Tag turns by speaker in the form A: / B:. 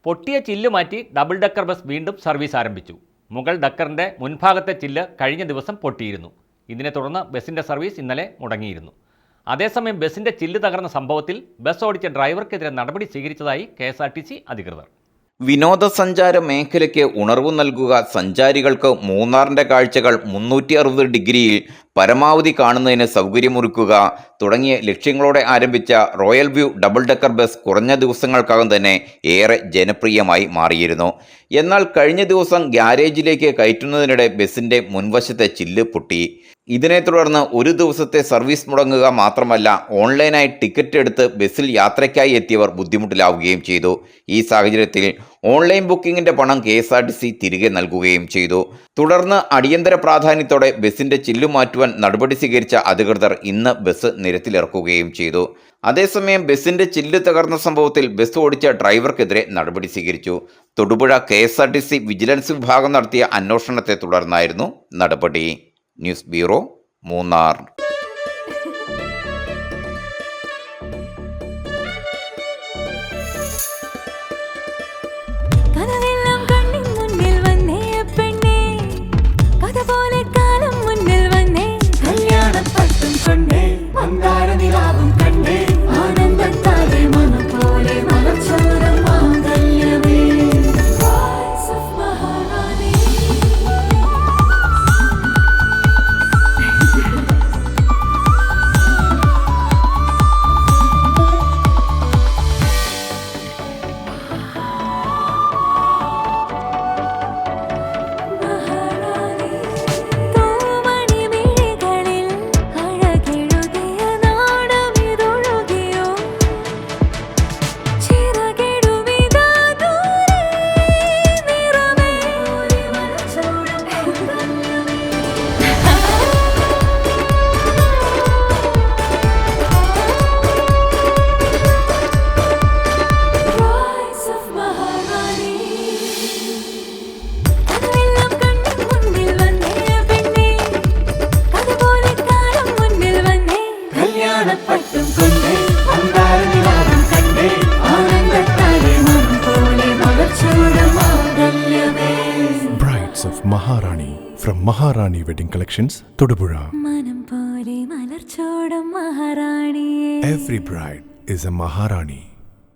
A: പൊട്ടിയ ചില്ല് മാറ്റി double decker bus വീണ്ടും സർവീസ് ആരംഭിച്ചു. മുകൾ ഡക്കറിൻ്റെ മുൻഭാഗത്തെ ചില്ല് കഴിഞ്ഞ ദിവസം പൊട്ടിയിരുന്നു. ഇതിനെ തുടർന്ന് ബസിൻ്റെ സർവീസ് ഇന്നലെ മുടങ്ങിയിരുന്നു. അതേസമയം ബസിൻ്റെ ചില്ല് തകർന്ന സംഭവത്തിൽ ബസ് ഓടിച്ച ഡ്രൈവർക്കെതിരെ നടപടി സ്വീകരിച്ചതായി KSRTC അധികൃതർ.
B: വിനോദസഞ്ചാര മേഖലയ്ക്ക് ഉണർവ് നൽകുക, സഞ്ചാരികൾക്ക് മൂന്നാറിൻ്റെ കാഴ്ചകൾ 360 ഡിഗ്രിയിൽ പരമാവധി കാണുന്നതിന് സൗകര്യമൊരുക്കുക തുടങ്ങിയ ലക്ഷ്യങ്ങളോടെ ആരംഭിച്ച royal view double decker bus കുറഞ്ഞ ദിവസങ്ങൾക്കകം തന്നെ ഏറെ ജനപ്രിയമായി മാറിയിരുന്നു. എന്നാൽ കഴിഞ്ഞ ദിവസം ഗ്യാരേജിലേക്ക് കയറ്റുന്നതിനിടെ ബസിൻ്റെ മുൻവശത്തെ ചില്ല് പൊട്ടി. ഇതിനെ തുടർന്ന് ഒരു ദിവസത്തെ സർവീസ് മുടങ്ങുക മാത്രമല്ല, ഓൺലൈനായി ടിക്കറ്റ് എടുത്ത് ബസ്സിൽ യാത്രയ്ക്കായി എത്തിയവർ ബുദ്ധിമുട്ടിലാവുകയും ചെയ്തു. ഈ സാഹചര്യത്തിൽ ഓൺലൈൻ ബുക്കിങ്ങിൻ്റെ പണം KSRTC തിരികെ നൽകുകയും ചെയ്തു. തുടർന്ന് അടിയന്തര പ്രാധാന്യത്തോടെ ബസിൻ്റെ ചില്ല് മാറ്റുവാൻ നടപടി സ്വീകരിച്ച അധികൃതർ ഇന്ന് ബസ് നിരത്തിലിറക്കുകയും ചെയ്തു. അതേസമയം ബസിൻ്റെ ചില്ല് തകർന്ന സംഭവത്തിൽ ബസ് ഓടിച്ച ഡ്രൈവർക്കെതിരെ നടപടി സ്വീകരിച്ചു. തൊടുപുഴ KSRTC വിജിലൻസ് വിഭാഗം നടത്തിയ അന്വേഷണത്തെ തുടർന്നായിരുന്നു നടപടി. News bureau, Munnar.
C: Brides of Maharani from Maharani Wedding Collections, Todupuzha.
D: Every bride is a Maharani.